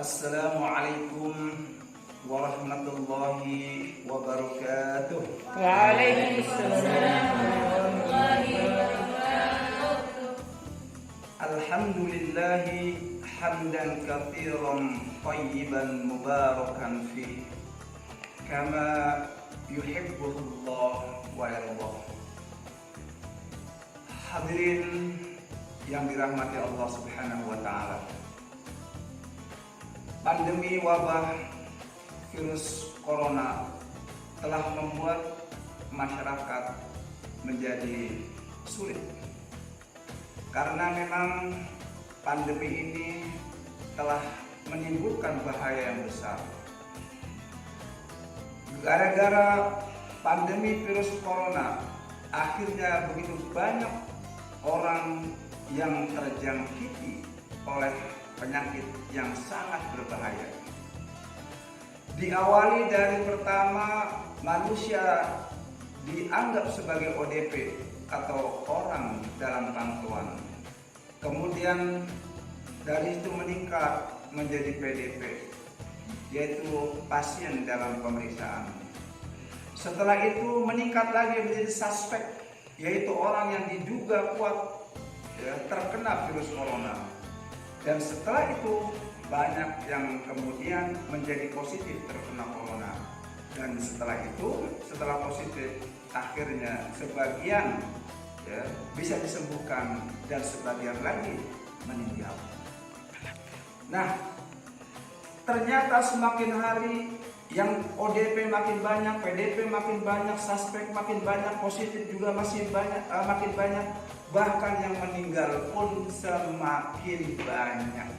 Assalamualaikum warahmatullahi wabarakatuh. Waalaikumsalam warahmatullahi wabarakatuh. Alhamdulillahi hamdan katsiran thayyiban mubarakan fi kama yuhibbullah wa yardah. Hadirin yang dirahmati Allah Subhanahu wa taala. Pandemi wabah virus corona telah membuat masyarakat menjadi sulit. Karena memang pandemi ini telah menimbulkan bahaya yang besar. Gara-gara pandemi virus corona, akhirnya begitu banyak orang yang terjangkiti oleh penyakit yang sangat berbahaya. Diawali dari pertama manusia dianggap sebagai ODP atau orang dalam pantauan. Kemudian dari itu meningkat menjadi PDP, yaitu pasien dalam pemeriksaan. Setelah itu meningkat lagi menjadi suspek, yaitu orang yang diduga kuat terkena virus corona. Dan setelah itu banyak yang kemudian menjadi positif terkena corona. Dan setelah itu, setelah positif, akhirnya sebagian bisa disembuhkan dan sebagian lagi meninggal. Nah, ternyata semakin hari yang ODP makin banyak, PDP makin banyak, suspek makin banyak, positif juga masih banyak, makin banyak. Bahkan yang meninggal pun semakin banyak.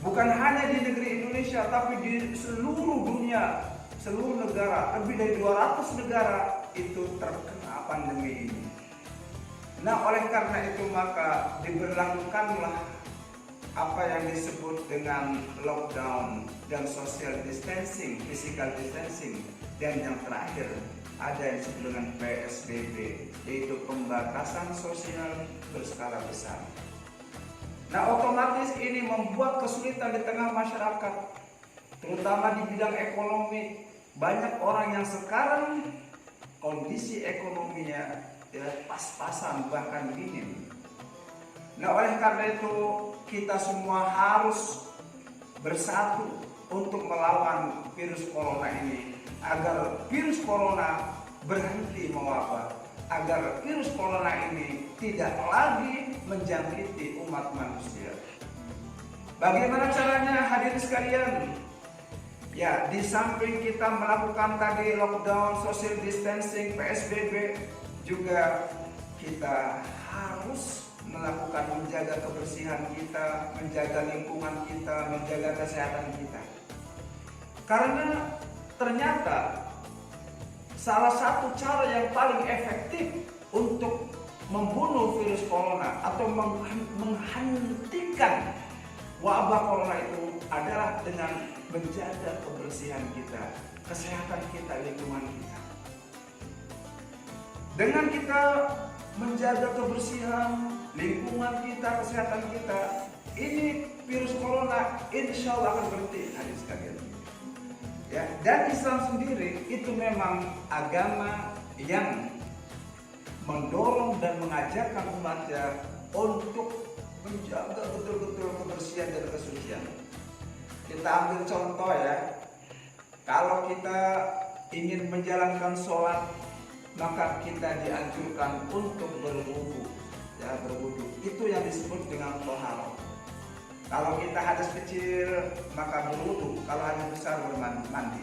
Bukan hanya di negeri Indonesia, tapi di seluruh dunia, seluruh negara, lebih dari 200 negara itu terkena pandemi ini. Nah, oleh karena itu maka diberlakukanlah apa yang disebut dengan lockdown dan social distancing, physical distancing, dan yang terakhir ada yang disebut dengan PSBB, yaitu pembatasan sosial berskala besar. Nah, otomatis ini membuat kesulitan di tengah masyarakat, terutama di bidang ekonomi. Banyak orang yang sekarang kondisi ekonominya pas-pasan bahkan minim. Nah, oleh karena itu kita semua harus bersatu untuk melawan virus corona ini, agar virus corona berhenti mewabah, agar virus corona ini tidak lagi menjangkiti umat manusia. Bagaimana caranya, hadirin sekalian? Ya, di samping kita melakukan tadi lockdown, social distancing, PSBB, juga kita harus melakukan menjaga kebersihan kita, menjaga lingkungan kita, menjaga kesehatan kita. Karena ternyata salah satu cara yang paling efektif untuk membunuh virus corona atau menghentikan wabah corona itu adalah dengan menjaga kebersihan kita, kesehatan kita, lingkungan kita. Dengan kita menjaga kebersihan, lingkungan kita, kesehatan kita, ini virus corona insya Allah akan berhenti, hadirin sekalian. Ya, dan Islam sendiri itu memang agama yang mendorong dan mengajarkan umatnya untuk menjaga betul-betul kebersihan dan kesucian. Kita ambil contoh ya, kalau kita ingin menjalankan sholat, maka kita dianjurkan untuk berwudu, ya, berwudu. Itu yang disebut dengan thaharah. Kalau kita hadas kecil maka berwudu, kalau hadas besar bermandi.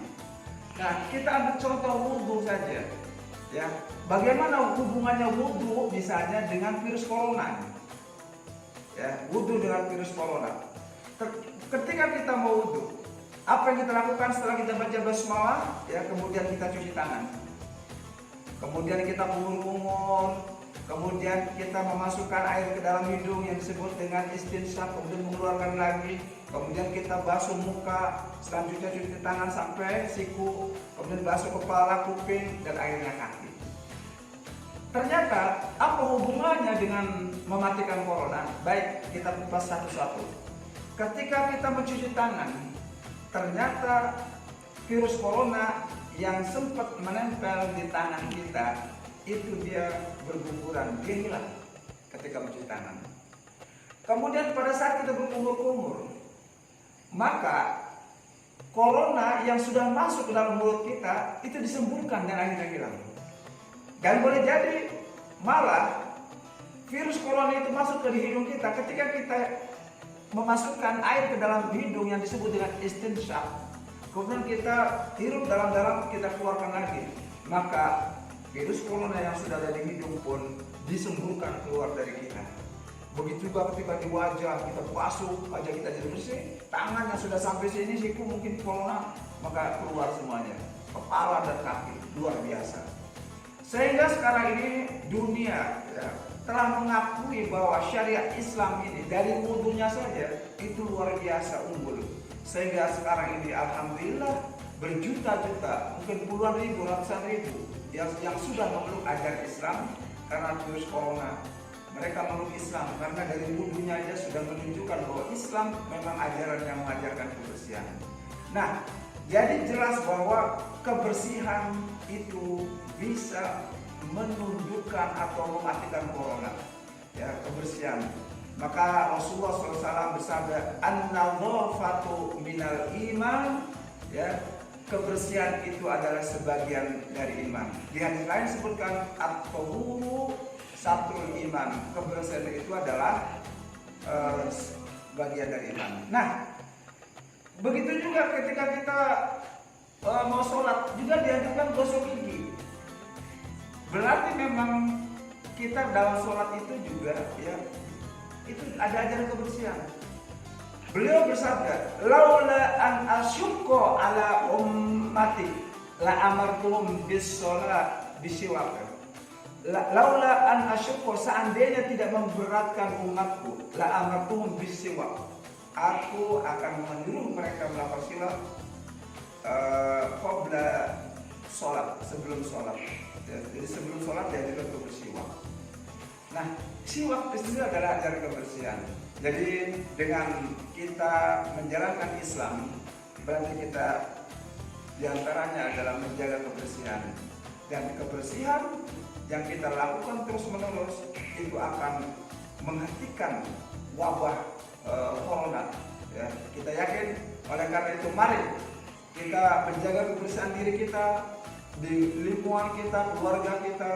Nah, kita ambil contoh wudu saja. Ya, bagaimana hubungannya wudu misalnya dengan virus corona? Ya, wudu dengan virus corona. Ketika kita mau wudu, apa yang kita lakukan setelah kita baca basmalah? Ya, kemudian kita cuci tangan. Kemudian kita mengumur, kemudian kita memasukkan air ke dalam hidung yang disebut dengan istinsyak, kemudian mengeluarkan lagi, kemudian kita basuh muka, selanjutnya cuci tangan sampai siku, kemudian basuh kepala, kuping, dan akhirnya kaki. Ternyata apa hubungannya dengan mematikan corona? Baik, kita kupas satu-satu. ketika kita mencuci tangan, ternyata virus corona yang sempat menempel di tangan kita itu dia berguguran, dia hilang ketika mencuci tangan. Kemudian pada saat kita berkumur-kumur, maka corona yang sudah masuk ke dalam mulut kita itu disembuhkan dan akhirnya hilang. Dan boleh jadi malah virus corona itu masuk ke hidung kita ketika kita memasukkan air ke dalam hidung yang disebut dengan istinsyaq. Kemudian kita hirup dalam-dalam, kita keluarkan lagi, maka virus corona yang sudah ada di hidung pun disembuhkan keluar dari kita. Begitu juga ketika di wajah kita basuh, wajah kita jadi bersih, tangan yang sudah sampai sini siku mungkin corona, maka keluar semuanya, kepala dan kaki, luar biasa. Sehingga sekarang ini dunia telah mengakui bahwa syariat Islam ini dari wudunya saja itu luar biasa unggul. Sehingga sekarang ini alhamdulillah berjuta-juta, mungkin puluhan ribu, ratusan ribu yang sudah memeluk ajaran Islam karena virus corona. Mereka memeluk Islam karena dari wudunya aja sudah menunjukkan bahwa Islam memang ajaran yang mengajarkan kebersihan. Nah, jadi jelas bahwa kebersihan itu bisa menunjukkan atau mematikan corona. Ya, kebersihan. Maka Rasulullah SAW bersabda, "An-nadhafatu minal iman." Ya, kebersihan itu adalah sebagian dari iman. Di hadis lain disebutkan at-tahuru satrul iman. Kebersihan itu adalah bagian dari iman. Nah, begitu juga ketika kita mau sholat juga dianjurkan gosok gigi. Berarti memang kita dalam sholat itu juga ya itu ada ajaran kebersihan. Beliau bersabda, "Laula an asyqa ala ummati la amartuhum bis sholat bisiwak." Laula an asyqa, seandainya tidak memberatkan umatku, la amartuhum bisiwak, aku akan menyuruh mereka melakukan siwak qabla sholat, sebelum sholat. Ya, jadi sebelum sholat dia juga bersiwak. Nah, siwak itu adalah ajaran kebersihan. Jadi dengan kita menjalankan Islam, berarti kita diantaranya adalah menjaga kebersihan. Dan kebersihan yang kita lakukan terus-menerus itu akan menghentikan wabah corona. Ya, kita yakin. Oleh karena itu, mari kita menjaga kebersihan diri kita, di lingkungan kita, keluarga kita,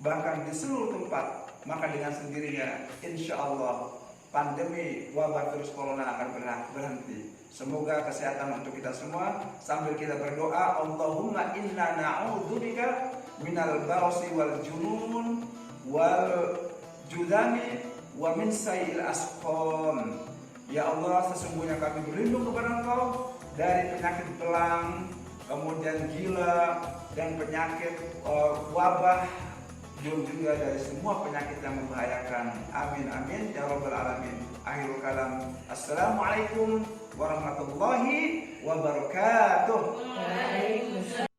bahkan di seluruh tempat. Maka dengan sendirinya insya Allah pandemi wabah virus corona akan berhenti. Semoga kesehatan untuk kita semua. Sambil kita berdoa, Allahumma inna na'udzubika minal barasi wal junun wal judami wa min sayil asqam. Ya Allah, sesungguhnya kami berlindung kepada Engkau dari penyakit belang, kemudian gila, dan penyakit wabah, juga dari semua penyakit yang membahayakan. Amin amin ya rabbal alamin. Akhirul kalam. Assalamualaikum warahmatullahi wabarakatuh. Waalaikumsalam.